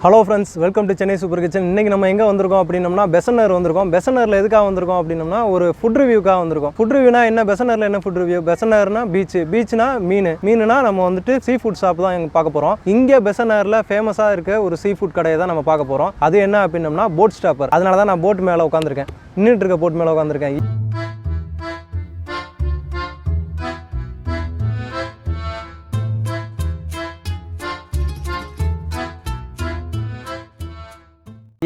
Hello friends, welcome to Chennai Super Kitchen. இன்னைக்கு நம்ம எங்க வந்திருக்கோம் அப்படினம்னா Besant Nagar வந்திருக்கோம். Besant Nagarல எதுக்காக வந்திருக்கோம் அப்படினம்னா ஒரு ஃபுட் ரிவ்யூக்காக வந்திருக்கோம். ஃபுட் ரிவ்யூனா என்ன Besant Nagarல என்ன ஃபுட் ரிவ்யூ? Besant Nagarனா பீச்னா மீனுனா நம்ம வந்துட்டு சீ ஃபுட் ஷாப் தான் இங்க பார்க்க போறோம். இங்க Besant Nagarல ஃபேமஸா இருக்க ஒரு சீ ஃபுட் கடையை தான் நம்ம பார்க்க போறோம். அது என்ன அப்படினம்னா போட் ஸ்டாப்பர். அதனால தான் நான் போட் மேல உட்கார்ந்திருக்கேன். நின்னுட்டு இருக்க போட் மேல உட்கார்ந்திருக்கேன்.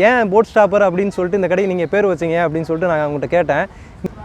ஏன் போட் ஸ்டாப்பர் அப்படின்னு சொல்லிட்டு இந்த கடைக்கு நீங்கள் பேர் வச்சிங்க அப்படின்னு சொல்லிட்டு நான் அவங்கள்ட்ட கேட்டேன்.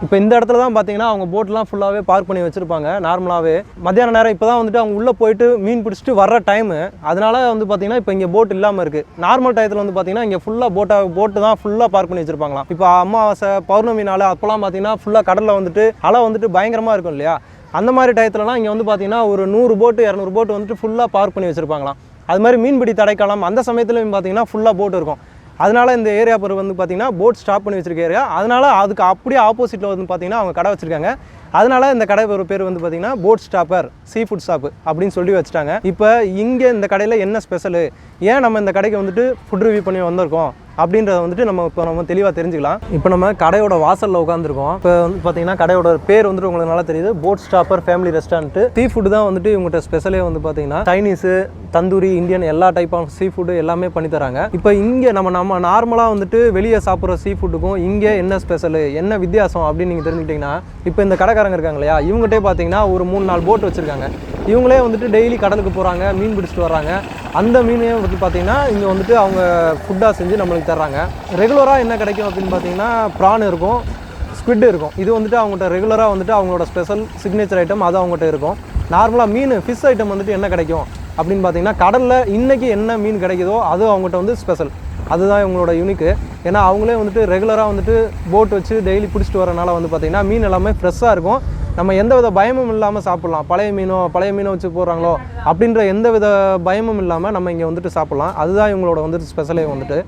இப்போ இந்த இடத்துல தான் பார்த்தீங்கன்னா அவங்க போட்லாம் ஃபுல்லாகவே பார்க் பண்ணி வச்சுருப்பாங்க. நார்மலாகவே மத்தியான நேரம் இப்போ தான் வந்துட்டு அவங்க உள்ளே போயிட்டு மீன் பிடிச்சிட்டு வர்ற டைமு. அதனால வந்து பார்த்தீங்கன்னா இப்போ இங்கே போட் இல்லாமல் இருக்குது. நார்மல் டயத்தில் வந்து பார்த்தீங்கன்னா இங்கே ஃபுல்லாக போட்டு தான் ஃபுல்லாக பார்க் பண்ணி வச்சுருப்பாங்களாம். இப்போ அமாவாசை பௌர்ணமி நாள் அப்போலாம் பார்த்தீங்கன்னா ஃபுல்லாக கடலில் வந்துட்டு அலை வந்துட்டு பயங்கரமாக இருக்கும் இல்லையா? அந்த மாதிரி டயத்துலலாம் இங்கே வந்து பார்த்தீங்கன்னா ஒரு 100 போட்டு 200 போட்டு வந்துட்டு ஃபுல்லாக பார்க் பண்ணி வச்சுருப்பாங்களாம். அது மாதிரி மீன்பிடி தடைக்காலம் அந்த சமயத்துலையும் பார்த்தீங்கன்னா ஃபுல்லாக போட்டு இருக்கும். அதனால இந்த ஏரியா பேர் வந்து பார்த்தீங்கன்னா போட் ஸ்டாப் பண்ணி வச்சிருக்க ஏரியா. அதனால அதுக்கு அப்படியே ஆப்போசிட்டில் வந்து பார்த்தீங்கன்னா அவங்க கடை வச்சிருக்காங்க. அதனால இந்த கடை பேர் வந்து பார்த்தீங்கன்னா boat stopper sea food shop அப்படின்னு சொல்லி வச்சுட்டாங்க. இப்போ இங்கே இந்த கடையில் என்ன ஸ்பெஷலு, ஏன் நம்ம இந்த கடைக்கு வந்துட்டு ஃபுட் ரிவ்யூ பண்ணி வந்திருக்கோம் அப்படின்றத வந்துட்டு நம்ம தெளிவாக தெரிஞ்சுக்கலாம். இப்போ நம்ம கடையோட வாசலில் உட்காந்துருக்கோம். இப்போ வந்து பார்த்தீங்கன்னா கடையோட பேர் வந்துட்டு உங்களுக்கு நல்லா தெரியுது, boat stopper family restaurant. Sea food தான் வந்துட்டு இவங்ககிட்ட ஸ்பெஷலே வந்து பார்த்தீங்கன்னா சைனீஸு, தந்தூரி, இந்தியன் எல்லா டைப் ஆஃப் சீ ஃபுட்டு எல்லாமே பண்ணி தராங்க. இப்போ இங்கே நம்ம நார்மலாக வந்துட்டு வெளியே சாப்பிட்ற சீ ஃபுட்டுக்கும் இங்கே என்ன ஸ்பெஷலு, என்ன வித்தியாசம் அப்படின்னு நீங்கள் தெரிஞ்சுக்கிட்டிங்கன்னா, இப்போ இந்த கடைக்காரங்க இருக்காங்க இல்லையா, இவங்ககிட்டே பார்த்தீங்கன்னா ஒரு 3-4 போட் வச்சுருக்காங்க. இவங்களே வந்துட்டு டெய்லி கடலுக்கு போகிறாங்க, மீன் பிடிச்சிட்டு வர்றாங்க. அந்த மீனே வந்து பார்த்தீங்கன்னா இங்கே வந்துட்டு அவங்க ஃபுட்டாக செஞ்சு நம்மளுக்கு தர்றாங்க. ரெகுலராக என்ன கிடைக்கும் அப்படின்னு பார்த்தீங்கன்னா ப்ரான் இருக்கும், ஸ்குவிட் இருக்கும். இது வந்துட்டு அவங்கள்ட்ட ரெகுலராக வந்துட்டு அவங்களோட ஸ்பெஷல் சிக்னேச்சர் ஐட்டம் அது அவங்ககிட்ட இருக்கும். நார்மலாக ஃபிஷ் ஐட்டம் வந்துட்டு என்ன கிடைக்கும் அப்படின்னு பார்த்தீங்கன்னா கடலில் இன்றைக்கி என்ன மீன் கிடைக்குதோ அது அவங்ககிட்ட வந்து ஸ்பெஷல். அதுதான் இவங்களோட யூனிக்கு. ஏன்னா அவங்களே வந்துட்டு ரெகுலராக வந்துட்டு போட் வச்சு டெய்லி பிடிச்சிட்டு வரனால வந்து பார்த்திங்கன்னா மீன் எல்லாமே ஃப்ரெஷ்ஷாக இருக்கும். நம்ம எந்த வித பயமும் இல்லாமல் சாப்பிட்லாம். பழைய மீனோ வச்சு போடுறாங்களோ அப்படின்ற எந்த வித பயமும் இல்லாமல் நம்ம இங்கே வந்துட்டு சாப்பிட்லாம். அதுதான் இவங்களோட வந்துட்டு ஸ்பெஷலே வந்துட்டு.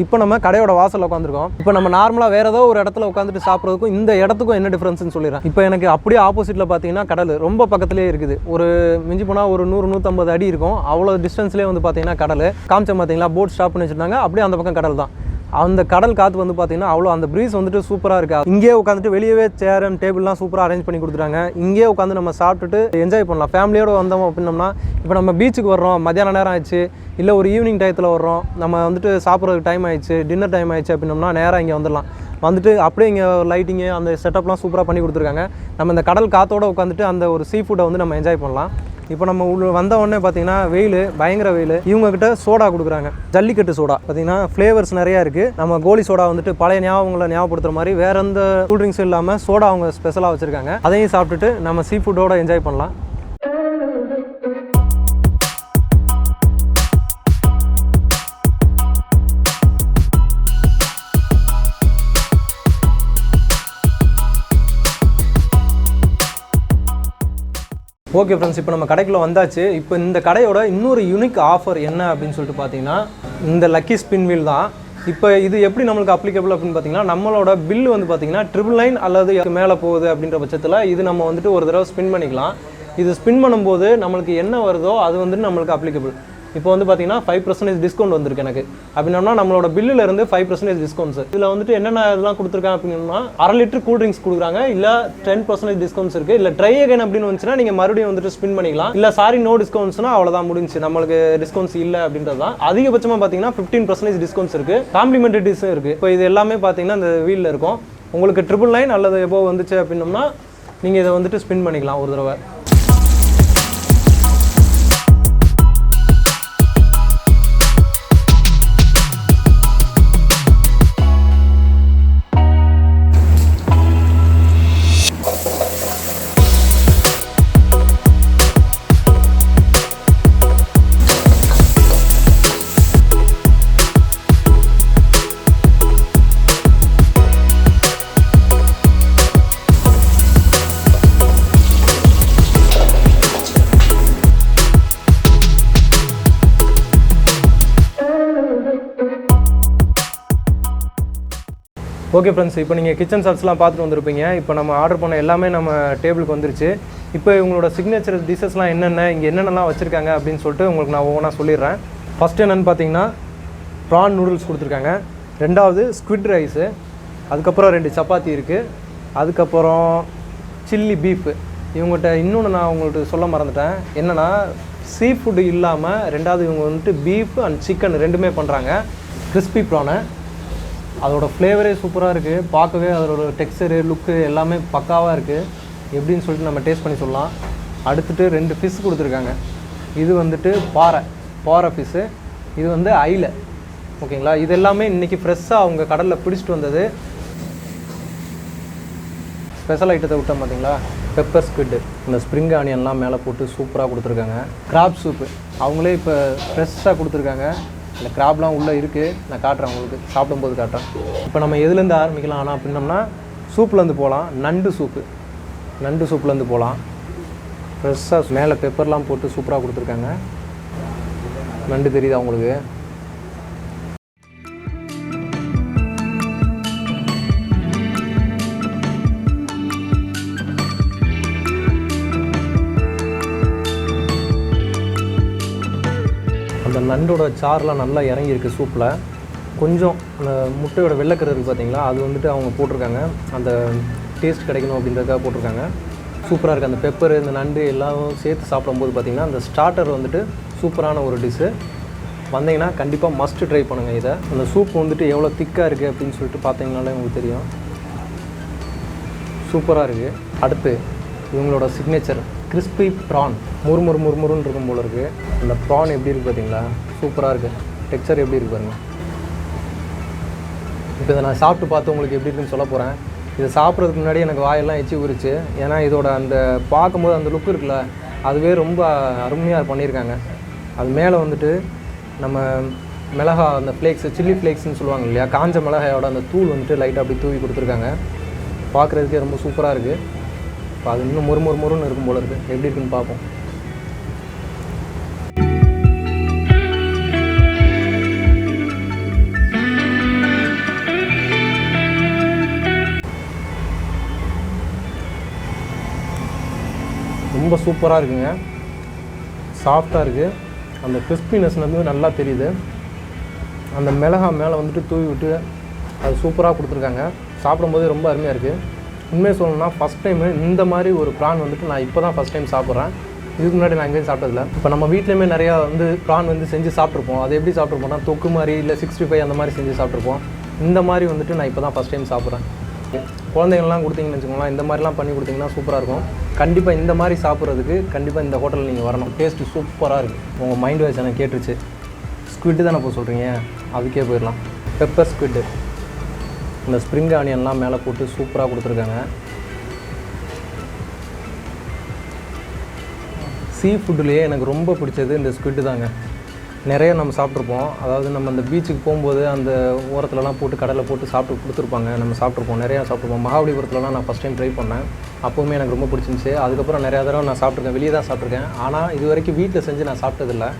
இப்போ நம்ம கடையோட வாசலில் உட்காந்துருக்கோம். இப்போ நம்ம நார்மலாக வேறு ஏதோ ஒரு இடத்துல உட்காந்துட்டு சாப்பிட்றதுக்கும் இந்த இடத்துக்கும் என்ன டிஃப்ரென்ஸ்னு சொல்லிடுறேன். இப்போ எனக்கு அப்படியே ஆப்போசிட்டில் பார்த்தீங்கன்னா கடல் ரொம்ப பக்கத்துலேயே இருக்குது. ஒரு மிஞ்சி போனால் ஒரு 100-150 அடி இருக்கும். அவ்வளோ டிஸ்டன்ஸ்லேயே வந்து பார்த்தீங்கன்னா கடல் காமிச்சம் பார்த்தீங்களா, போட் ஸ்டாப் பண்ணி வச்சுருந்தாங்க. அப்படியே அந்த பக்கம் கடல் தான். அந்த கடல் காற்று வந்து பார்த்தீங்கன்னா அவ்வளோ அந்த ப்ரீஸ் வந்துட்டு சூப்பராக இருக்குது. இங்கேயே உட்காந்துட்டு வெளியவே சேர் அண்ட் டேபிள்லாம் சூப்பராக அரேஞ்ச் பண்ணி கொடுத்துட்டாங்க. இங்கேயே உட்காந்து நம்ம சாப்பிட்டுட்டு என்ஜாய் பண்ணலாம். ஃபேமிலியோடு வந்தோம் அப்படின்னோம்னா, இப்போ நம்ம பீச்சுக்கு வர்றோம், மத்தியான நேரம் ஆயிடுச்சு, இல்லை ஒரு ஈவினிங் டயத்தில் வர்றோம், நம்ம வந்துட்டு சாப்பிட்றதுக்கு டைம் ஆயிடுச்சு, டின்னர் டைம் ஆயிடுச்சு அப்படின்னோம்னா நேராக இங்கே வந்துடலாம். வந்துட்டு அப்படியே இங்கே லைட்டிங்கு அந்த செட்டப்லாம் சூப்பராக பண்ணி கொடுத்துருக்காங்க. நம்ம இந்த கடல் காற்றோடு உட்காந்துட்டு அந்த ஒரு சீ ஃபுட்டை வந்து நம்ம என்ஜாய் பண்ணலாம். இப்போ நம்ம வந்த உடனே பார்த்தீங்கன்னா வெயில், பயங்கர வெயில். இவங்ககிட்ட சோடா கொடுக்குறாங்க, ஜல்லிக்கட்டு சோடா. பார்த்தீங்கன்னா ஃப்ளேவர்ஸ் நிறையா இருக்குது. நம்ம கோலி சோடா வந்துட்டு பழைய ஞாபகங்களை ஞாபகப்படுத்துகிற மாதிரி வேறு எந்த கூல்ட்ரிங்க்ஸும் இல்லாமல் சோடா அவங்க ஸ்பெஷலாக வச்சுருக்காங்க. அதையும் சாப்பிட்டுட்டு நம்ம சீ ஃபுட்டோட என்ஜாய் பண்ணலாம். ஓகே ஃப்ரெண்ட்ஸ், இப்போ நம்ம கடைக்குள்ளே வந்தாச்சு. இப்போ இந்த கடையோட இன்னொரு யூனிக் ஆஃபர் என்ன அப்படின்னு சொல்லிட்டு பார்த்தீங்கன்னா இந்த லக்கி ஸ்பின் வீல் தான். இப்போ இது எப்படி நம்மளுக்கு அப்ளிகபிள் அப்படின்னு பார்த்தீங்கன்னா, நம்மளோட பில்லு வந்து பார்த்தீங்கன்னா 999 அல்லது மேலே போகுது அப்படின்ற பட்சத்தில் இது நம்ம வந்துட்டு ஒரு தடவை ஸ்பின் பண்ணிக்கலாம். இது ஸ்பின் பண்ணும்போது நம்மளுக்கு என்ன வருதோ அது வந்துட்டு நம்மளுக்கு அப்ளிகபிள். இப்போ வந்து பார்த்தீங்கன்னா 5% டிஸ்கவுண்ட் வந்திருக்கு எனக்கு. அப்படின்னா நம்மளோட பில்லில் இருந்து 5% டிஸ்கவுண்ட்ஸ். இதில் வந்துட்டு என்னென்ன இதெல்லாம் கொடுத்துருக்காங்க அப்படின்னா, 1/2 லிட்டர் கூல் ட்ரிங்க்ஸ் கொடுக்குறாங்க. இல்லை 10% டிஸ்கவுண்ட்ஸ் இருக்குது. இல்லை ட்ரை அகைன் அப்படின்னு வந்துச்சுன்னா நீங்கள் மறுபடியும் வந்துட்டு ஸ்பின் பண்ணிக்கலாம். இல்லை சாரி நோ டிஸ்கவுண்ட்ஸ்னா அவ்வளோதான், முடிஞ்சு, நம்மளுக்கு டிஸ்கவுண்ட்ஸ் இல்லை அப்படின்றது தான். அதிகபட்சமாக பார்த்தீங்கன்னா 15% டிஸ்கவுண்ட்ஸ் இருக்குது. காம்ப்ளிமெண்டரி டிஷ்ஷும் இருக்குது. இப்போ இது எல்லாமே பார்த்தீங்கன்னா இந்த வீலில் இருக்கும். உங்களுக்கு 999 அல்லது எபோவ் வந்துச்சு அப்படின்னோம்னா நீங்கள் இதை வந்துட்டு ஸ்பின் பண்ணிக்கலாம் ஒரு தடவை. ஓகே ஃப்ரெண்ட்ஸ், இப்போ நீங்கள் கிச்சன் ஷாப்ஸ்லாம் பார்த்துட்டு வந்திருப்பீங்க. இப்போ நம்ம ஆர்டர் பண்ண எல்லாமே நம்ம டேபிளுக்கு வந்துருச்சு. இப்போ இவங்களோட சிக்னேச்சர் டிஷ்ஷஸ்லாம் என்னென்ன, இங்கே என்னென்னலாம் வச்சுருக்காங்க அப்படின்னு சொல்லிட்டு உங்களுக்கு நான் ஒவ்வொன்றா சொல்லிடுறேன். ஃபஸ்ட்டு என்னென்னு பார்த்தீங்கன்னா ப்ரான் நூடுல்ஸ் கொடுத்துருக்காங்க. ரெண்டாவது ஸ்குவிட் ரைஸு, அதுக்கப்புறம் 2 சப்பாத்தி இருக்குது, அதுக்கப்புறம் சில்லி பீஃபு. இவங்ககிட்ட இன்னொன்று நான் உங்கள்கிட்ட சொல்ல மறந்துட்டேன். என்னென்னா சீ ஃபுட்டு இல்லாமல் ரெண்டாவது இவங்க வந்துட்டு பீஃப் அண்ட் சிக்கன் ரெண்டுமே பண்ணுறாங்க. கிறிஸ்பி ப்ரானு, அதோட ஃப்ளேவரே சூப்பராக இருக்குது. பார்க்கவே அதோட டெக்ஸ்சரு லுக்கு எல்லாமே பக்காவாக இருக்குது. எப்படின்னு சொல்லிட்டு நம்ம டேஸ்ட் பண்ணி சொல்லலாம். அடுத்துட்டு 2 ஃபிஷ் கொடுத்துருக்காங்க. இது வந்துட்டு பாறை ஃபிஷ்ஷு, இது வந்து ஐல. ஓகேங்களா, இது எல்லாமே இன்றைக்கி ஃப்ரெஷ்ஷாக அவங்க கடலில் பிடிச்சிட்டு வந்தது. ஸ்பெஷல் ஐட்டத்தை விட்டோம் பார்த்தீங்களா, பெப்பர் ஸ்குவிட், இந்த ஸ்ப்ரிங் ஆனியன்லாம் மேலே போட்டு சூப்பராக கொடுத்துருக்காங்க. கிராப் சூப்பு அவங்களே இப்போ ஃப்ரெஷ்ஷாக கொடுத்துருக்காங்க. இந்த கிராப்லாம் உள்ளே இருக்குது, நான் காட்டுறேன் உங்களுக்கு, சாப்பிடும்போது காட்டுறேன். இப்போ நம்ம எதுலேருந்து ஆரம்பிக்கலாம் ஆனால் அப்படின்னோம்னா சூப்லேருந்து போகலாம். நண்டு சூப்லேருந்து போகலாம். ஃப்ரெஷ்ஷாக மேலே பெப்பர்லாம் போட்டு சூப்பராக கொடுத்துருக்காங்க. நண்டு தெரியுது அவங்களுக்கு. அந்த நண்டோட சாரெலாம் நல்லா இறங்கியிருக்கு சூப்பில். கொஞ்சம் அந்த முட்டையோட வெள்ளைக்கரு இருக்குது பார்த்தீங்களா, அது வந்துட்டு அவங்க போட்டிருக்காங்க. அந்த டேஸ்ட் கிடைக்கணும் அப்படின்றதுக்காக போட்டிருக்காங்க. சூப்பராக இருக்குது. அந்த பெப்பரு, இந்த நண்டு எல்லாம் சேர்த்து சாப்பிடும்போது பார்த்திங்கன்னா அந்த ஸ்டார்டர் வந்துட்டு சூப்பரான ஒரு டிஷ்ஷு. வந்தீங்கன்னா கண்டிப்பாக மஸ்ட்டு ட்ரை பண்ணுங்கள் இதை. அந்த சூப் வந்துட்டு எவ்வளோ திக்காக இருக்குது அப்படின்னு சொல்லிட்டு பார்த்தீங்கனாலே உங்களுக்கு தெரியும். சூப்பராக இருக்குது. அடுத்து இவங்களோட சிக்னேச்சர் கிறிஸ்பி ப்ரான், முறுமுறுன்னு இருக்கும் போல இருக்குது. அந்த ப்ரான் எப்படி இருக்குது பார்த்தீங்களா, சூப்பராக இருக்குது. டெக்ஸ்சர் எப்படி இருக்குது பாருங்கள். இப்போ இதை நான் சாப்பிட்டு பார்த்து உங்களுக்கு எப்படி இருக்குன்னு சொல்ல போகிறேன். இதை சாப்பிட்றதுக்கு முன்னாடி எனக்கு வாயெல்லாம் எச்சி ஊறிச்சு. ஏன்னா இதோட அந்த பார்க்கும்போது அந்த லுக் இருக்குல்ல, அதுவே ரொம்ப அருமையாக பண்ணியிருக்காங்க. அது மேலே வந்துட்டு நம்ம மிளகா, அந்த ஃப்ளேக்ஸு, சில்லி ஃப்ளேக்ஸ்ன்னு சொல்லுவாங்க இல்லையா, காஞ்ச மிளகாயோட அந்த தூள் வந்துட்டு லைட்டாக அப்படி தூவி கொடுத்துருக்காங்க. பார்க்குறதுக்கே ரொம்ப சூப்பராக இருக்குது. இப்போ அது இன்னும் முறுமுறுன்னு இருக்கும் போல இருக்குது. எப்படி இருக்குன்னு பார்ப்போம். ரொம்ப சூப்பராக இருக்குங்க. சாஃப்டாக இருக்குது. அந்த கிறிஸ்பினஸ் வந்து நல்லா தெரியுது. அந்த மிளகா மேலே வந்துட்டு தூவி விட்டு அது சூப்பராக கொடுத்துருக்காங்க. சாப்பிடும்போது ரொம்ப அருமையாக இருக்குது. உண்மையை சொல்லணும்னா ஃபஸ்ட் டைமு இந்த மாதிரி ஒரு ப்ரான் வந்துட்டு நான் இப்போ தான் ஃபஸ்ட் டைம் சாப்பிட்றேன். இதுக்கு முன்னாடி நான் எங்கேயும் சாப்பிட்டதில்ல. இப்போ நம்ம வீட்லேயுமே நிறையா வந்து ப்ரான் வந்து செஞ்சு சாப்பிட்ருப்போம். அது எப்படி சாப்பிட்ருப்போம்னா தொக்கு மாதிரி, இல்லை 65 அந்த மாதிரி செஞ்சு சாப்பிட்ருப்போம். இந்த மாதிரி வந்துட்டு நான் இப்போ தான் ஃபஸ்ட் டைம் சாப்பிட்றேன். குழந்தைங்கள்லாம் கொடுத்தீங்கன்னு வச்சுக்கோங்களேன், இந்த மாதிரிலாம் பண்ணி கொடுத்தீங்கன்னா சூப்பராக இருக்கும். கண்டிப்பாக இந்த மாதிரி சாப்பிட்றதுக்கு கண்டிப்பாக இந்த ஹோட்டலில் நீங்கள் வரணும். டேஸ்ட்டு சூப்பராக இருக்குது. உங்கள் மைண்ட் வாய்ஸ் எனக்கு கேட்டுருச்சு. ஸ்குவிட்டு தானே போய் சொல்கிறீங்க, அதுக்கே போயிடலாம். பெப்பர் ஸ்குவிட்டு, இந்த ஸ்ப்ரிங் ஆனியன்லாம் மேலே போட்டு சூப்பராக கொடுத்துருக்காங்க. சீ ஃபுட்டுலேயே எனக்கு ரொம்ப பிடிச்சது இந்த ஸ்குவிட்டு தாங்க. நிறைய நம்ம சாப்பிட்ருப்போம். அதாவது நம்ம அந்த பீச்சுக்கு போகும்போது அந்த ஓரத்துலலாம் போட்டு கடலில் போட்டு சாப்பிட்டு கொடுத்துருப்பாங்க. நம்ம சாப்பிட்ருப்போம், நிறையா சாப்பிட்ருப்போம். மகாபலிபுரத்துலலாம் நான் ஃபஸ்ட் டைம் ட்ரை பண்ணேன். அப்போவுமே எனக்கு ரொம்ப பிடிச்சிருந்துச்சி. அதுக்கப்புறம் நிறையா தடவை நான் சாப்பிட்ருக்கேன், வெளியே தான் சாப்பிட்ருக்கேன். ஆனால் இது வரைக்கும் வீட்டில் செஞ்சு நான் சாப்பிட்டதில்லை.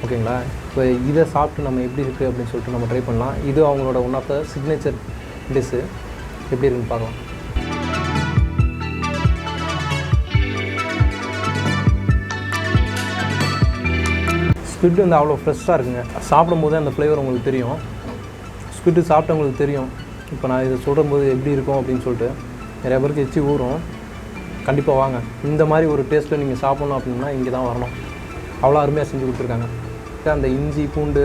ஓகேங்களா, இப்போ இதை சாப்பிட்டு நம்ம எப்படி இருக்குது அப்படின்னு சொல்லிட்டு நம்ம ட்ரை பண்ணலாம். இது அவங்களோட one of the signature dish. எப்படி இருக்குன்னு பார்க்கலாம். ஸ்குவிட் வந்து அவ்வளோ ஃப்ரெஷ்ஷாக இருக்குங்க. சாப்பிடும்போது அந்த ஃப்ளேவர் உங்களுக்கு தெரியும். ஸ்குவிட்டு சாப்பிட்டவங்களுக்கு தெரியும். இப்போ நான் இதை சொல்லும்போது எப்படி இருக்கும் அப்படின்னு சொல்லிட்டு நிறையா பேருக்கு எச்சி ஊறும். கண்டிப்பாக வாங்க. இந்த மாதிரி ஒரு டேஸ்ட்டில் நீங்கள் சாப்பிட்ணும் அப்படின்னா இங்கே தான் வரணும். அவ்வளோ அருமையாக செஞ்சு கொடுத்துருக்காங்க. அந்த இஞ்சி பூண்டு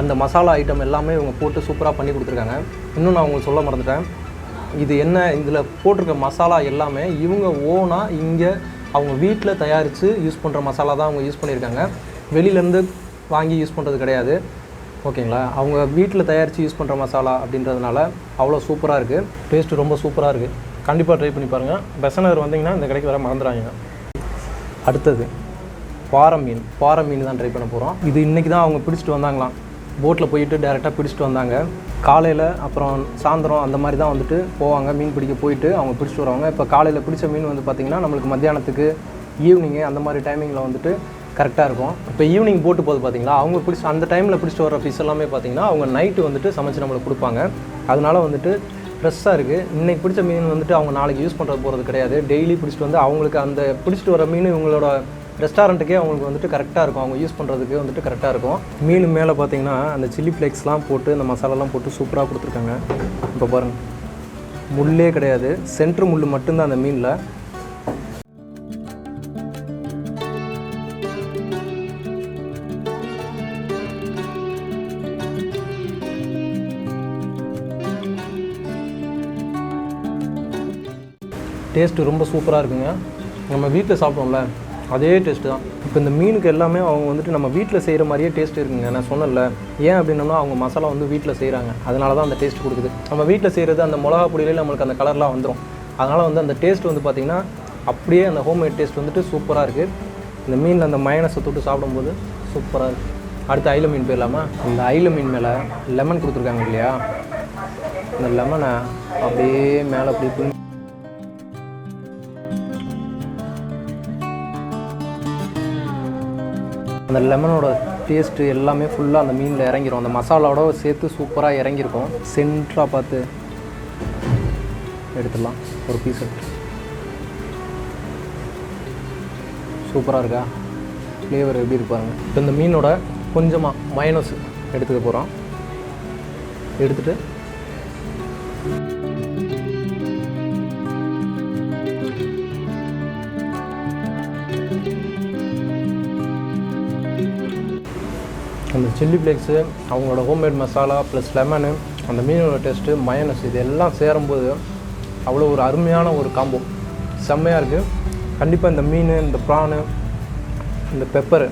அந்த மசாலா ஐட்டம் எல்லாமே இவங்க போட்டு சூப்பராக பண்ணி கொடுத்துருக்காங்க. இன்னும் நான் உங்களுக்கு சொல்ல மறந்துட்டேன். இது என்ன, இதில் போட்டிருக்க மசாலா எல்லாமே இவங்க ஓனாக இங்கே அவங்க வீட்டில் தயாரித்து யூஸ் பண்ணுற மசாலா தான் அவங்க யூஸ் பண்ணியிருக்காங்க. வெளியிலேருந்து வாங்கி யூஸ் பண்ணுறது கிடையாது. ஓகேங்களா, அவங்க வீட்டில் தயாரித்து யூஸ் பண்ணுற மசாலா அப்படின்றதுனால அவ்வளோ சூப்பராக இருக்குது. டேஸ்ட்டு ரொம்ப சூப்பராக இருக்குது. கண்டிப்பாக ட்ரை பண்ணி பாருங்கள். பெசன்ட் நகர் வந்தீங்கன்னா இந்த கடைக்கு வர மறந்துடாங்க. அடுத்தது பாறை மீன் தான் ட்ரை பண்ண போகிறோம். இது இன்றைக்கி தான் அவங்க பிடிச்சிட்டு வந்தாங்களாம். போட்டில் போயிட்டு டேரெக்டாக பிடிச்சிட்டு வந்தாங்க. காலையில் அப்புறம் சாயந்தரம் அந்த மாதிரி தான் வந்துட்டு போவாங்க. மீன் பிடிக்க போயிட்டு அவங்க பிடிச்சிட்டு வருவாங்க. இப்போ காலையில் பிடிச்ச மீன் வந்து பார்த்திங்கன்னா நம்மளுக்கு மத்தியானத்துக்கு ஈவினிங்கு அந்த மாதிரி டைமிங்கில் வந்துட்டு கரெக்டாக இருக்கும். இப்போ ஈவினிங் போட்டு போது பார்த்திங்களா, அவங்க பிடிச்சி அந்த டைமில் பிடிச்சிட்டு வர ஃபிஷ் எல்லாமே பார்த்திங்கன்னா அவங்க நைட்டு வந்துட்டு சமைச்சு நம்மளுக்கு கொடுப்பாங்க. அதனால வந்துட்டு ஃப்ரெஷ்ஷாக இருக்குது. இன்றைக்கி பிடிச்ச மீன் வந்துட்டு அவங்க நாளைக்கு யூஸ் பண்ணுறது போகிறது கிடையாது. டெய்லி பிடிச்சிட்டு வந்து அவங்களுக்கு அந்த பிடிச்சிட்டு வர மீன் இவங்களோட ரெஸ்டாரண்ட்டுக்கே அவங்களுக்கு வந்துட்டு கரெக்டாக இருக்கும், அவங்க யூஸ் பண்ணுறதுக்கு வந்துட்டு கரெக்டாக இருக்கும். மீன் மேலே பார்த்தீங்கன்னா அந்த சில்லி ஃப்ளேக்ஸ்லாம் போட்டு அந்த மசாலாலாம் போட்டு சூப்பராக கொடுத்துருக்காங்க. இப்போ பாருங்கள், முள்ளே கிடையாது, சென்ட்ரு முள் மட்டும்தான் அந்த மீனில். டேஸ்ட்டு ரொம்ப சூப்பராக இருக்குங்க. நம்ம வீட்டில் சாப்பிட்டோம்ல அதே டேஸ்ட்டு தான். இப்போ இந்த மீனுக்கு எல்லாமே அவங்க வந்துட்டு நம்ம வீட்டில் செய்கிற மாதிரியே டேஸ்ட் இருக்குங்க. நான் சொன்னல, ஏன் அப்படின்னா அவங்க மசாலா வந்து வீட்டில் செய்கிறாங்க, அதனால தான் அந்த டேஸ்ட் கொடுக்குது. நம்ம வீட்டில் செய்கிறது அந்த மிளகா பொடியிலே நம்மளுக்கு அந்த கலர்லாம் வந்துடும். அதனால் வந்து அந்த டேஸ்ட் வந்து பார்த்திங்கன்னா அப்படியே அந்த ஹோம்மேட் டேஸ்ட் வந்துட்டு சூப்பராக இருக்குது. இந்த மீனில் அந்த மயனஸை தொட்டு சாப்பிடும்போது சூப்பராக இருக்குது. அடுத்து அயில மீன் போயிடலாமா? இந்த அயில மீன் மேலே லெமன் கொடுத்துருக்காங்க இல்லையா, இந்த லெமனை அப்படியே மேலே அப்படி அந்த லெமனோட டேஸ்ட்டு எல்லாமே ஃபுல்லாக அந்த மீனில் இறங்கிரும். அந்த மசாலாவோட சேர்த்து சூப்பராக இறங்கியிருக்கும். சென்டராக பார்த்து எடுத்துடலாம் ஒரு பீஸ் எடுத்து. சூப்பராக இருக்கா? ஃப்ளேவர் எப்படி இருப்பாங்க. இப்போ இந்த மீனோட கொஞ்சமாக மயனோஸ் எடுத்துக்க போகிறோம். எடுத்துகிட்டு அந்த சில்லி ஃப்ளேக்ஸு, அவங்களோட ஹோம்மேட் மசாலா ப்ளஸ் லெமனு, அந்த மீனோட டேஸ்ட்டு, மயனஸ், இது எல்லாம் சேரும்போது அவ்வளோ ஒரு அருமையான ஒரு காம்போ, செம்மையாக இருக்குது. கண்டிப்பாக இந்த மீன், இந்த ப்ரானு, இந்த பெப்பர்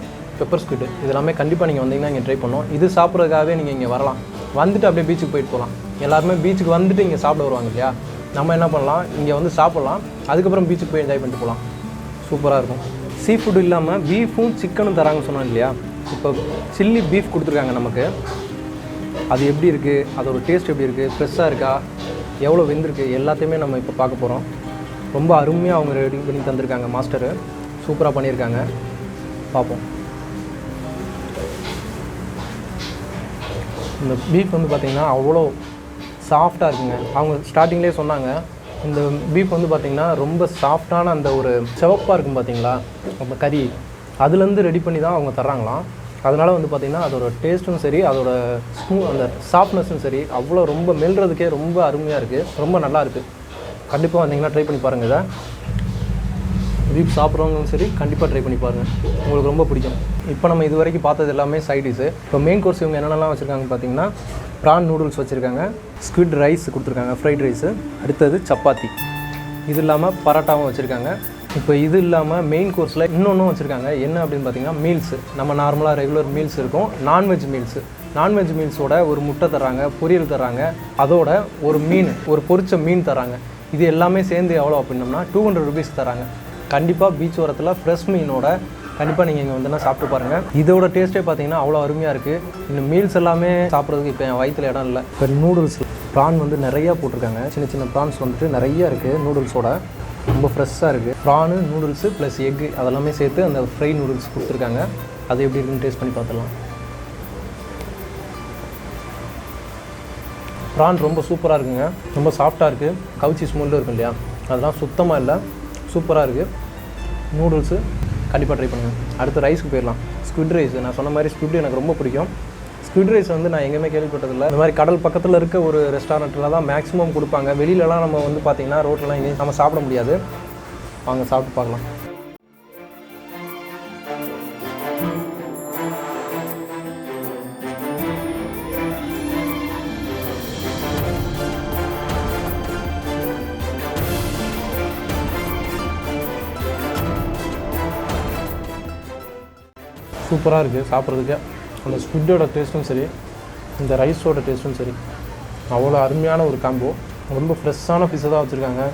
ஸ்குவிட் இதெல்லாமே கண்டிப்பாக நீங்கள் வந்தீங்கன்னா இங்கே ட்ரை பண்ணோம். இது சாப்பிட்றதுக்காகவே நீங்கள் இங்கே வரலாம். வந்துட்டு அப்படியே பீச்சுக்கு போயிட்டு போகலாம். எல்லாருமே பீச்சுக்கு வந்துட்டு இங்கே சாப்பிட வருவாங்க இல்லையா, நம்ம என்ன பண்ணலாம், இங்கே வந்து சாப்பிட்லாம், அதுக்கப்புறம் பீச்சுக்கு போய் என்ஜாய் பண்ணிட்டு போகலாம். சூப்பராக இருக்கும். சீ ஃபுட்டு இல்லாமல் பீஃபும் சிக்கனும் தராங்கன்னு சொன்னோம் இல்லையா. இப்போ சில்லி பீஃப் கொடுத்துருக்காங்க நமக்கு. அது எப்படி இருக்குது, அதோட டேஸ்ட் எப்படி இருக்குது, ஃப்ரெஷ்ஷாக இருக்கா, எவ்வளோ வெந்திருக்கு, எல்லாத்தையுமே நம்ம இப்போ பார்க்க போகிறோம். ரொம்ப அருமையாக அவங்க ரெடி பண்ணி தந்திருக்காங்க மாஸ்டரு. சூப்பராக பண்ணியிருக்காங்க. பார்ப்போம். இந்த பீஃப் வந்து பார்த்திங்கன்னா அவ்வளோ சாஃப்டாக இருக்குங்க. அவங்க ஸ்டார்டிங்லேயே சொன்னாங்க, இந்த பீஃப் வந்து பார்த்திங்கன்னா ரொம்ப சாஃப்டான அந்த ஒரு சிவப்பாக இருக்கும் பார்த்திங்களா, அந்த கறி அதுலேருந்து ரெடி பண்ணி தான் அவங்க தர்றாங்களாம். அதனால் வந்து பார்த்திங்கன்னா அதோட டேஸ்ட்டும் சரி, அதோட அந்த சாஃப்ட்னஸும் சரி, அவ்வளோ ரொம்ப மெல்றதுக்கே ரொம்ப அருமையாக இருக்குது, ரொம்ப நல்லா இருக்குது. கண்டிப்பாக வந்தீங்கன்னா ட்ரை பண்ணி பாருங்கள். இதை பீஃப் சாப்பிட்றவங்களும் சரி கண்டிப்பாக ட்ரை பண்ணி பாருங்கள், உங்களுக்கு ரொம்ப பிடிக்கும். இப்போ நம்ம இது வரைக்கும் பார்த்தது எல்லாமே சைடிஷு. இப்போ மெயின் கோர்ஸ் இவங்க என்னென்னலாம் வச்சுருக்காங்க பார்த்திங்கன்னா, ப்ரான் நூடுல்ஸ் வச்சுருக்காங்க, ஸ்குவிட் ரைஸ் கொடுத்துருக்காங்க, ஃப்ரைட் ரைஸு, அடுத்தது சப்பாத்தி, இது இல்லாமல் பரோட்டாவும் வச்சுருக்காங்க. இப்போ இது இல்லாமல் மெயின் கோர்ஸில் இன்னொன்றும் வச்சுருக்காங்க. என்ன அப்படின்னு பார்த்தீங்கன்னா மீல்ஸு, நம்ம நார்மலாக ரெகுலர் மீல்ஸ் இருக்கும், நான்வெஜ் மீல்ஸு. நான்வெஜ் மீல்ஸோட ஒரு முட்டை தராங்க, பொரியல் தராங்க, அதோட ஒரு மீன், ஒரு பொரிச்ச மீன் தராங்க. இது எல்லாமே சேர்ந்து எவ்வளோ அப்படின்னோம்னா 200 rupees தராங்க. கண்டிப்பாக பீச் ஓரத்தில் ஃப்ரெஷ் மீனோட கண்டிப்பாக நீங்கள் இங்கே வந்துன்னா சாப்பிட்டு பாருங்கள். இதோட டேஸ்ட்டே பார்த்தீங்கன்னா அவ்வளோ அருமையாக இருக்குது. இந்த மீல்ஸ் எல்லாமே சாப்பிட்றதுக்கு இப்போ என் வயிற்றில் இடம் இல்லை. இப்போ நூடுல்ஸ் ப்ரான் வந்து நிறையா போட்டிருக்காங்க, சின்ன சின்ன ப்ரான்ஸ் வந்துட்டு நிறையா இருக்குது நூடுல்ஸோட, ரொம்ப ஃப்ரெஷ்ஷாக இருக்குது. ப்ரானு, நூடுல்ஸு ப்ளஸ் எக்கு அதெல்லாமே சேர்த்து அந்த ஃப்ரை நூடுல்ஸ் கொடுத்துருக்காங்க. அது எப்படி இருக்குன்னு டேஸ்ட் பண்ணி பார்த்துடலாம். ப்ரான் ரொம்ப சூப்பராக இருக்குங்க, ரொம்ப சாஃப்டாக இருக்குது, கவுச்சி ஸ்மெல்லும் இருக்கும் இல்லையா, அதெல்லாம் சுத்தமாக இல்லை, சூப்பராக இருக்குது. நூடுல்ஸு கண்டிப்பாக ட்ரை பண்ணுங்கள். அடுத்து ரைஸ்க்கு போயிடலாம். ஸ்குவிட் ரைஸ், நான் சொன்ன மாதிரி ஸ்குவிட் எனக்கு ரொம்ப பிடிக்கும். ஸ்குவிட் ரைஸ் வந்து நான் எங்கேயுமே கேள்விப்பட்டதில்லை. இந்த மாதிரி கடல் பக்கத்தில் இருக்க ஒரு ரெஸ்டாரண்ட்டில் தான் மேக்ஸிமம் கொடுப்பாங்க. வெளியிலலாம் நம்ம வந்து பார்த்திங்கன்னா ரோட்லலாம் எங்கேயும் நம்ம சாப்பிட முடியாது. வாங்க சாப்பிட்டு பார்க்கலாம். சூப்பராக இருக்குது சாப்பிட்றதுக்கு. அந்த ஸ்குவிட்டோட டேஸ்ட்டும் சரி, இந்த ரைஸோட டேஸ்ட்டும் சரி, அவ்வளோ அருமையான ஒரு காம்போ. ரொம்ப ஃப்ரெஷ்ஷான ஃபிஷ்ஷை தான் வச்சுருக்காங்க.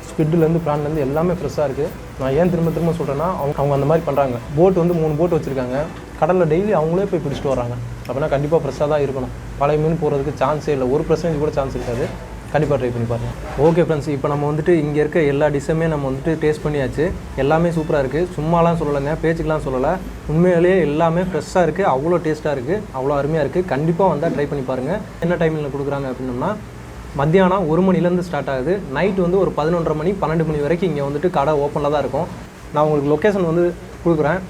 ஸ்குவிட்லேருந்து ப்ரான்லேருந்து எல்லாமே ஃப்ரெஷ்ஷாக இருக்குது. நான் ஏன் திரும்ப சொல்கிறேன்னா, அவங்க அந்த மாதிரி பண்ணுறாங்க. போட் வந்து 3 போட் வச்சுருக்காங்க, கடலில் டெய்லி அவங்களே போய் பிடிச்சிட்டு வராங்க. அப்படின்னா கண்டிப்பாக ஃப்ரெஷ்ஷாக தான் இருக்கணும். பழைய மீன் போகிறதுக்கு சான்ஸே இல்லை, 1% கூட சான்ஸ் இருக்காது. கண்டிப்பாக ட்ரை பண்ணி பாருங்கள். ஓகே ஃப்ரெண்ட்ஸ், இப்போ நம்ம வந்துட்டு இங்கே இருக்க எல்லா டிஷ்ஷுமே நம்ம வந்துட்டு டேஸ்ட் பண்ணியாச்சு. எல்லாமே சூப்பராக இருக்குது, சும்மாலாம் சொல்லலைங்க, பேச்சுக்கெலாம் சொல்லலை. உண்மையிலேயே எல்லாமே ஃப்ரெஷ்ஷாக இருக்குது, அவ்வளோ டேஸ்ட்டாக இருக்குது, அவ்வளோ அருமையாக இருக்குது. கண்டிப்பாக வந்தால் ட்ரை பண்ணி பாருங்கள். என்ன டைமில் கொடுக்குறாங்க அப்படின்னோம்னா, மத்தியானம் 1 மணிலேருந்து ஸ்டார்ட் ஆகுது, நைட்டு வந்து ஒரு 11:30 மணி 12 மணி வரைக்கும் இங்கே வந்துட்டு கடை ஓப்பனில் தான் இருக்கும். நான் உங்களுக்கு லொக்கேஷன் வந்து கொடுக்குறேன்.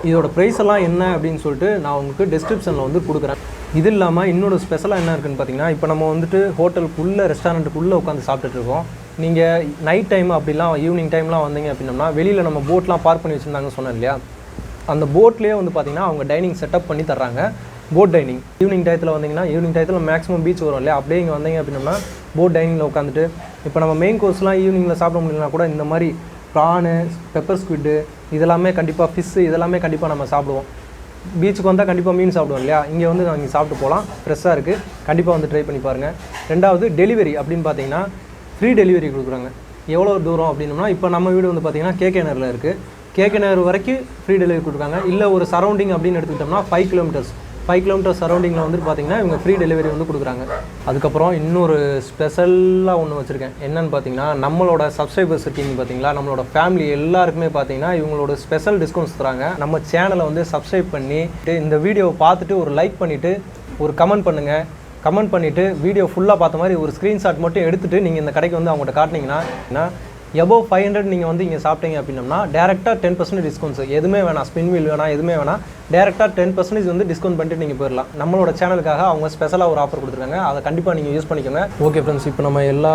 இதோட ப்ரைஸ் எல்லாம் என்ன அப்படின்னு சொல்லிட்டு நான் உங்களுக்கு டிஸ்கிரிப்ஷனில் வந்து கொடுக்குறேன். இது இல்லாமல் இன்னொரு ஸ்பெஷலாக என்ன இருக்குதுன்னு பார்த்தீங்கன்னா, இப்போ நம்ம வந்துட்டு ஹோட்டலுக்குள்ளே ரெஸ்டாரண்ட்டுக்குள்ளே உட்காந்து சாப்பிட்டுட்ருக்கோம். நீங்கள் நைட் டைம் அப்படிலாம் ஈவினிங் டைம்லாம் வந்தீங்க அப்படின்னம்னா வெளியில் நம்ம போட்லாம் பார்க் பண்ணி வச்சுருந்தாங்கன்னு சொன்னேன் இல்லையா, அந்த போட்லேயே வந்து பார்த்திங்கன்னா அவங்க டைனிங் செட்டப் பண்ணி தர்றாங்க. போட் டைனிங் ஈவினிங் டயத்தில் வந்தீங்கன்னா, ஈவினிங் டயத்தில் மேக்ஸிமம் பீச் வரும் இல்லையா, அப்படியே இங்கே வந்தீங்க அப்படின்னம்னா போட் டைனிங்கில் உட்காந்துட்டு இப்போ நம்ம மெயின் கோர்ஸ்லாம் ஈவினிங்கில் சாப்பிட முடியலனா கூட இந்த மாதிரி ப்ரானு, பெப்பர் ஸ்குவிட்டு இதெல்லாமே கண்டிப்பாக, ஃபிஷ்ஷு இதெல்லாமே கண்டிப்பாக நம்ம சாப்பிடுவோம். பீச்சுக்கு வந்தால் கண்டிப்பாக மீன் சாப்பிடுவோம் இல்லையா, இங்கே வந்து நாங்கள் சாப்பிட்டு போகலாம். ஃப்ரெஷ்ஷாக இருக்குது, கண்டிப்பாக வந்து ட்ரை பண்ணி பாருங்கள். ரெண்டாவது டெலிவரி அப்படின்னு பார்த்தீங்கன்னா ஃப்ரீ டெலிவரி கொடுக்குறாங்க. எவ்வளோ தூரம் அப்படின்னோம்னா, இப்போ நம்ம வீடு வந்து பார்த்திங்கன்னா கேகே நகரில் இருக்குது. கேகே நகர் வரைக்கும் ஃப்ரீ டெலிவரி கொடுக்குறாங்க. இல்லை ஒரு சரௌண்டிங் அப்படின்னு எடுத்துக்கிட்டோம்னா 5 கிலோமீட்டர்ஸ் சரௌண்டிங்கில் வந்து பார்த்திங்கன்னா இவங்க ஃப்ரீ டெலிவரி வந்து கொடுக்குறாங்க. அதுக்கப்புறம் இன்னொரு ஸ்பெஷலாக ஒன்று வச்சுருக்கேன். என்னென்னு பார்த்தீங்கன்னா, நம்மளோட சப்ஸ்கிரைபர்ஸ் இருக்கீங்க பார்த்தீங்களா, நம்மளோட ஃபேமிலி எல்லாருக்குமே பார்த்தீங்கன்னா இவங்களோட ஸ்பெஷல் டிஸ்கவுண்ட்ஸ் தராங்க. நம்ம சேனலை வந்து சப்ஸ்கிரைப் பண்ணி இந்த வீடியோவை பார்த்துட்டு ஒரு லைக் பண்ணிவிட்டு ஒரு கமெண்ட் பண்ணுங்கள். கமெண்ட் பண்ணிவிட்டு வீடியோ ஃபுல்லாக பார்த்த மாதிரி ஒரு ஸ்க்ரீன்ஷாட் மட்டும் எடுத்துகிட்டு நீங்கள் இந்த கடைக்கு வந்து அவங்கள்ட்ட காட்டினீங்கன்னா எபோவ் 500 நீங்கள் வந்து இங்கே சாப்பிட்டீங்க அப்படின்னம்னா டேரெக்டாக 10% டிஸ்கவுண்ட்ஸ். எதுவுமே வேணாம், ஸ்பின் வீல் வேணாம், எதுவுமே வேணாம், டேரெக்டாக 10% வந்து டிஸ்கவுண்ட் பண்ணிட்டு நீங்கள் போயிடலாம். நம்மளோட சேனலுக்காக அவங்க ஸ்பெஷலாக ஒரு ஆஃபர் கொடுத்துருக்காங்க. அதை கண்டிப்பாக நீங்கள் யூஸ் பண்ணிக்கோங்க. ஓகே ஃப்ரெண்ட்ஸ், இப்போ நம்ம எல்லா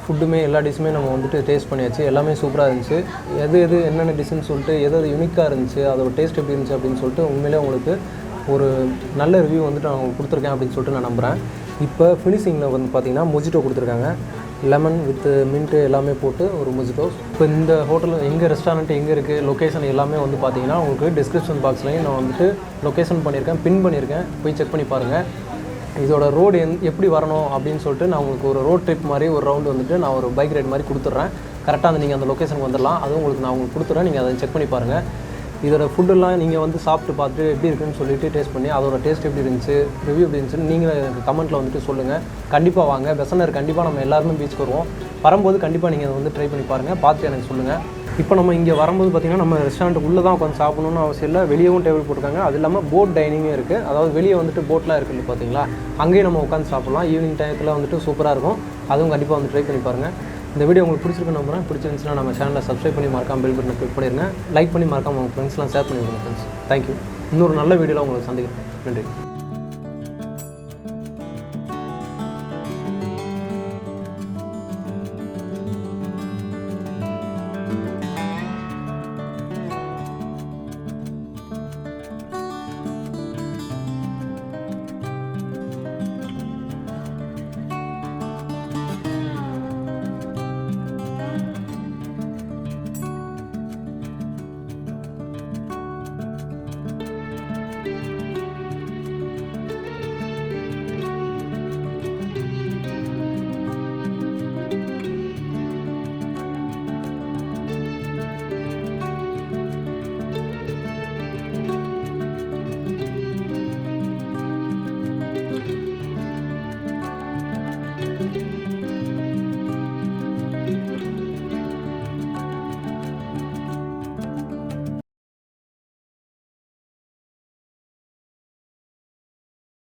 ஃபுட்டுமே எல்லா டிஷ்ஷுமே நம்ம வந்துட்டு டேஸ்ட் பண்ணியாச்சு. எல்லாமே சூப்பராக இருந்துச்சு. எது என்னென்ன டிஷ்ஷுன்னு சொல்லிட்டு எது யூனிக்காக இருந்துச்சு, அதோட டேஸ்ட் எப்படி இருந்துச்சு அப்படின்னு சொல்லிட்டு உண்மையிலே உங்களுக்கு ஒரு நல்ல ரிவ்யூ வந்துட்டு நான் உங்களுக்கு கொடுத்துருக்கேன் அப்படின்னு சொல்லிட்டு நான் நம்புகிறேன். இப்போ ஃபினிஷிங்கில் வந்து பார்த்திங்கன்னா மொஜிட்டோ கொடுத்துருக்காங்க. லெமன் வித் மின்ட்டு எல்லாமே போட்டு ஒரு மொஜிட்டோ. இப்போ இந்த ஹோட்டல் எங்கள் ரெஸ்டாரண்ட் எங்கே இருக்குது, லொக்கேஷன் எல்லாமே வந்து பார்த்திங்கன்னா உங்களுக்கு டிஸ்கிரிப்ஷன் பாக்ஸ்லையும் நான் வந்துட்டு லொக்கேஷன் பண்ணியிருக்கேன், பின் பண்ணியிருக்கேன், போய் செக் பண்ணி பாருங்கள். இதோட ரோடு எப்படி வரணும் அப்படின்னு சொல்லிட்டு நான் உங்களுக்கு ஒரு ரோட் ட்ரிப் மாதிரி ஒரு ரவுண்டு வந்துட்டு நான் ஒரு பைக் ரைட் மாதிரி கொடுத்துட்றேன். கரெக்டாக நீங்கள் அந்த லொக்கேஷனுக்கு வந்துடலாம். அதுவும் உங்களுக்கு நான் உங்களுக்கு கொடுத்துட்றேன், நீங்கள் அதை செக் பண்ணி பாருங்கள். இதோட ஃபுட்டெல்லாம் நீங்கள் வந்து சாப்பிட்டு பார்த்துட்டு எப்படி இருக்குன்னு சொல்லிட்டு டேஸ்ட் பண்ணி அதோட டேஸ்ட் எப்படி இருந்துச்சு, ரிவ்யூ எப்படி இருந்துச்சுன்னு நீங்கள் எனக்கு கமெண்ட்டில் வந்துட்டு சொல்லுங்கள். கண்டிப்பாக வாங்க, பெசன்ட் நகர் கண்டிப்பாக நம்ம எல்லாருமே பீச்சுக்கு வருவோம். வரும்போது கண்டிப்பாக நீங்கள் அதை வந்து ட்ரை பண்ணி பாருங்கள், பார்த்துட்டு எனக்கு சொல்லுங்கள். இப்போ நம்ம இங்கே வரும்போது பார்த்திங்கன்னா நம்ம ரெஸ்டாரண்ட் உள்ளே தான் உட்காந்து சாப்பிடணும்னு அவசியம் இல்லை, வெளியவும் டேபிள் போட்டிருக்காங்க. அது இல்லாமல் போட் டைனிங்கும் இருக்குது. அதாவது வெளியே வந்துட்டு போட்லாம் இருக்குது பார்த்தீங்களா, அங்கேயும் நம்ம உட்காந்து சாப்பிட்லாம். ஈவினிங் டைத்தில் வந்துட்டு சூப்பராக இருக்கும். அதுவும் கண்டிப்பாக வந்து ட்ரை பண்ணி பாருங்கள். இந்த வீடியோ உங்களுக்கு பிடிச்சிருக்குன்னு நம்புறேன். பிடிச்சிருந்துச்சுன்னா நம்ம சேனலை சப்ஸ்கிரைப் பண்ணி மறக்காம பெல் பட்டனை கிளிக் பண்ணிடுங்க. லைக் பண்ணி மறக்காம உங்கள் ஃப்ரெண்ட்ஸ்லாம் ஷேர் பண்ணி விடுங்க ஃப்ரெண்ட்ஸ். தேங்க்யூ. இன்னொரு நல்ல வீடியோவில் உங்களுக்கு சந்திக்கிறேன். நன்றி.